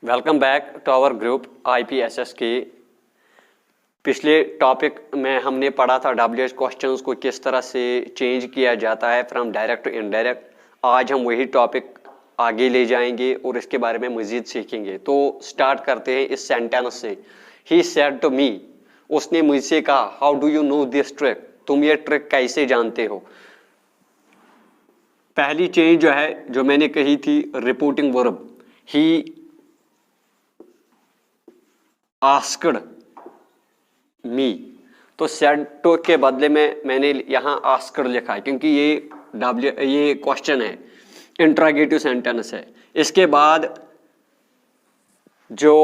Welcome back to our group IPSS की। पिछले topic में हमने पढ़ा था WH क्वेश्चंस को किस तरह से चेंज किया जाता है फ्रॉम डायरेक्ट टू इनडायरेक्ट। आज हम वही टॉपिक आगे ले जाएंगे और इसके बारे में मज़ीद सीखेंगे। तो स्टार्ट करते हैं इस सेंटेंस से। ही सेड टू मी, उसने मुझसे कहा, how do you know this trick, तुम ये ट्रिक कैसे जानते हो। पहली चेंज जो है जो मैंने कही थी reporting verb, he asked me, तो सेड टू के बदले में मैंने यहाँ आस्क्ड लिखा है क्योंकि ये क्वेश्चन है, इंट्रागेटिव सेंटेंस है। इसके बाद जो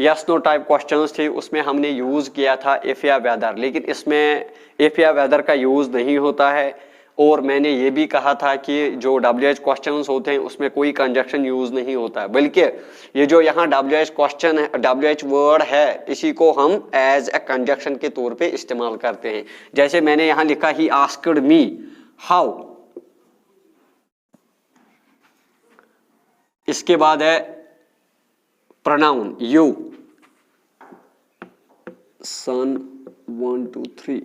यस नो टाइप क्वेश्चंस थे उसमें हमने यूज़ किया था इफ या वेदर, लेकिन इसमें इफ या वेदर का यूज़ नहीं होता है। और मैंने ये भी कहा था कि जो WH क्वेश्चंस होते हैं उसमें कोई कंजक्शन यूज़ नहीं होता है, बल्कि ये जो यहाँ WH क्वेश्चन है, WH वर्ड है, इसी को हम एज ए कंजक्शन के तौर पे इस्तेमाल करते हैं। जैसे मैंने यहाँ लिखा ही आस्क्ड मी हाउ, इसके बाद है प्रोनाउन यू, सन 1 2 3,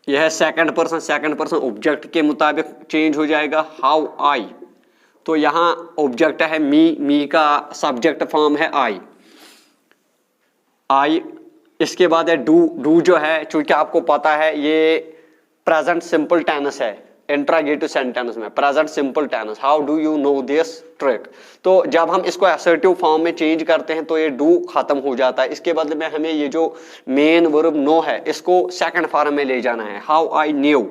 यह है सेकंड पर्सन ऑब्जेक्ट के मुताबिक चेंज हो जाएगा। हाउ आई, तो यहाँ ऑब्जेक्ट है मी का सब्जेक्ट फॉर्म है आई। इसके बाद है डू जो है, चूंकि आपको पता है ये प्रेजेंट सिंपल टेंस है, इंट्रागेटिव सेंटेंस में present simple tense, how do you know this trick. तो जब हम इसको असर्टिव फॉर्म में चेंज करते हैं तो ये डू खत्म हो जाता है। इसके बदले में हमें ये जो मेन वर्ब नो है इसको सेकंड फॉर्म में ले जाना है, हाउ आई न्यू।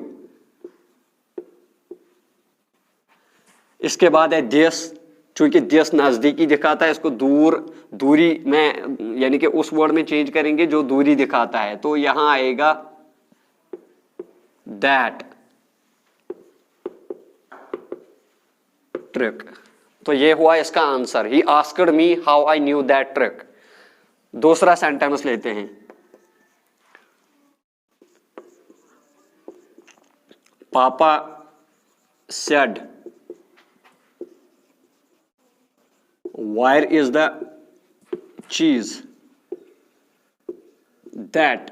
इसके बाद है दिस, चूंकि दिस नजदीकी दिखाता है, इसको दूरी में यानी कि उस वर्ड में चेंज करेंगे जो दूरी दिखाता है, तो यहां आएगा दैट ट्रिक। तो ये हुआ इसका answer, he asked me how I knew that trick. दूसरा सेंटेंस लेते हैं। पापा said where is the cheese that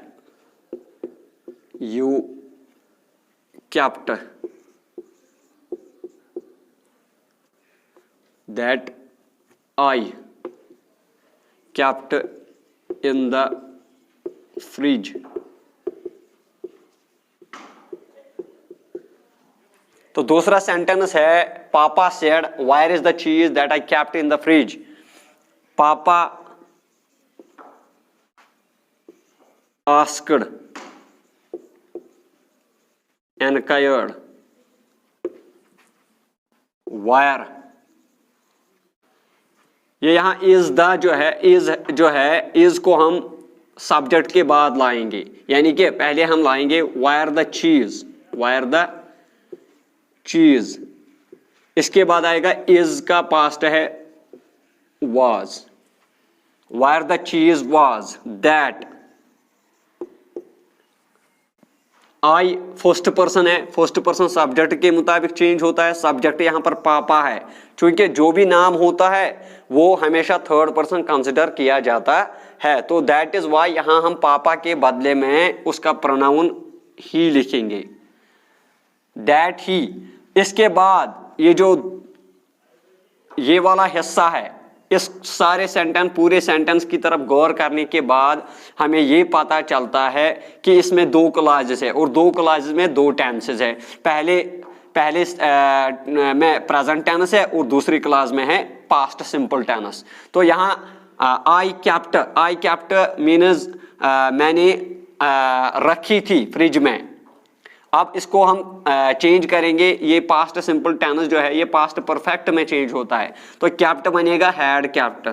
you kept, that I kept in the fridge। तो दूसरा सेंटेंस है पापा सेड वायर इज द चीज that I kept in the fridge. पापा आस्क्ड एनक्वायर्ड वायर, ये यहां इज द जो है इज को हम सब्जेक्ट के बाद लाएंगे, यानी कि पहले हम लाएंगे वायर द चीज, इसके बाद आएगा इज का पास्ट है वाज, वायर द चीज was that. I first person है, फर्स्ट पर्सन सब्जेक्ट के मुताबिक चेंज होता है, सब्जेक्ट यहां पर पापा है, क्योंकि जो भी नाम होता है वो हमेशा थर्ड पर्सन कंसिडर किया जाता है, तो दैट इज वाई यहां हम पापा के बदले में उसका प्रोनाउन ही लिखेंगे, दैट ही। इसके बाद ये वाला हिस्सा है, इस सारे पूरे सेंटेंस की तरफ गौर करने के बाद हमें ये पता चलता है कि इसमें दो क्लॉजेस है और दो क्लॉजेस में दो टेंसेस है। पहले में प्रेजेंट टेंस है और दूसरी क्लॉज में है पास्ट सिंपल टेंस। तो यहाँ आई कैप्ट मीन्स मैंने रखी थी फ्रिज में। अब इसको हम चेंज करेंगे, ये पास्ट सिंपल टेंस जो है ये पास्ट परफेक्ट में चेंज होता है, तो कैप्ट बनेगा had kept.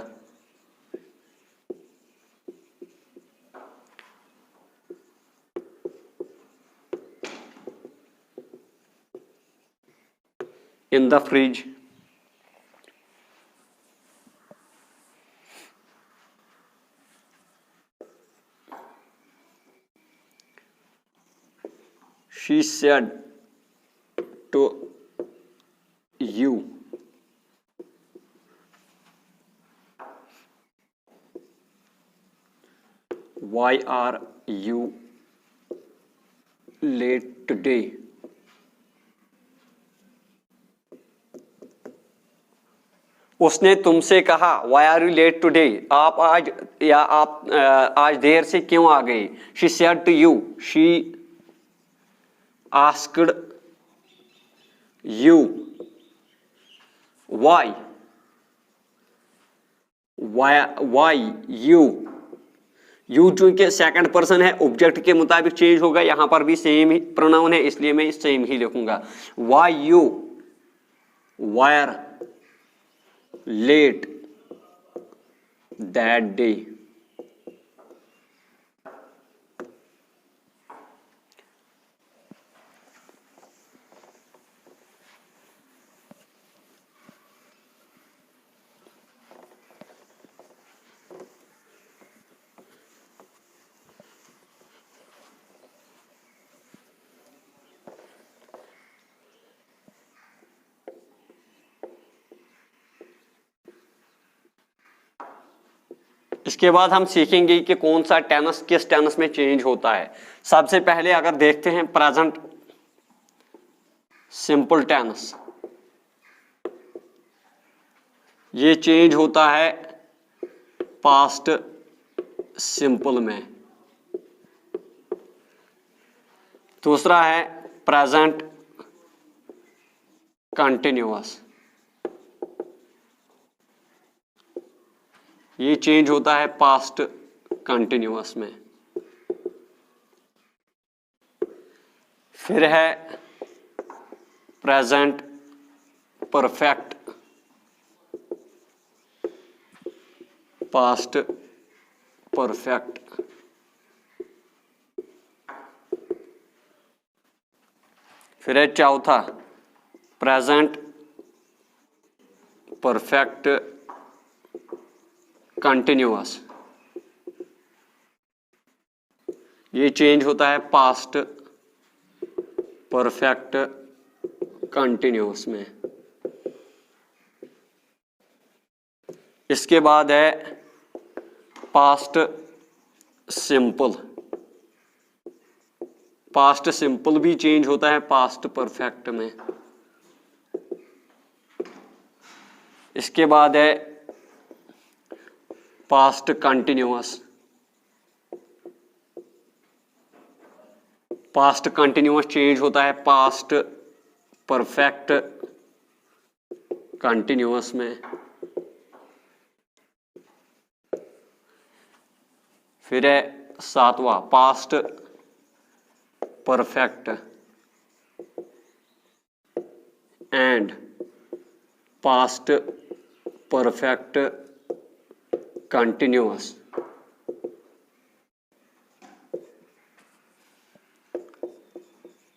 In the fridge, she said to you why are you late today. उसने तुमसे कहा why are you late today, आप आज या आप आज देर से क्यों आ गए। She said to you, she asked you why, why you चूंकि सेकंड पर्सन है, ऑब्जेक्ट के मुताबिक चेंज होगा, यहां पर भी सेम ही प्रोनाउन है इसलिए मैं सेम ही लिखूंगा। Why you wire let that day. इसके बाद हम सीखेंगे कि कौन सा टेनस किस टेनस में चेंज होता है। सबसे पहले अगर देखते हैं प्रेजेंट सिंपल टेनस, ये चेंज होता है पास्ट सिंपल में। दूसरा है प्रेजेंट कंटिन्यूअस, ये चेंज होता है पास्ट कंटिन्यूअस में। फिर है प्रेजेंट परफेक्ट, पास्ट परफेक्ट। फिर है चौथा प्रेजेंट परफेक्ट कंटिन्यूअस, ये चेंज होता है पास्ट परफेक्ट कंटिन्यूअस में। इसके बाद है पास्ट सिंपल, पास्ट सिंपल भी चेंज होता है पास्ट परफेक्ट में। इसके बाद है past continuous, past continuous change होता है पास्ट परफेक्ट कंटिन्यूअस में। फिर है सातवां past perfect and past perfect continuous.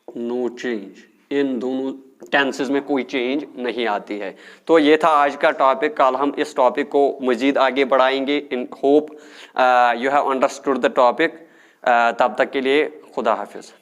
No change, इन दोनों टेंसेस में कोई चेंज नहीं आती है। तो ये था आज का टॉपिक। कल हम इस टॉपिक को मजीद आगे बढ़ाएंगे। In hope you have understood the topic. तब तक के लिए खुदा हाफिज।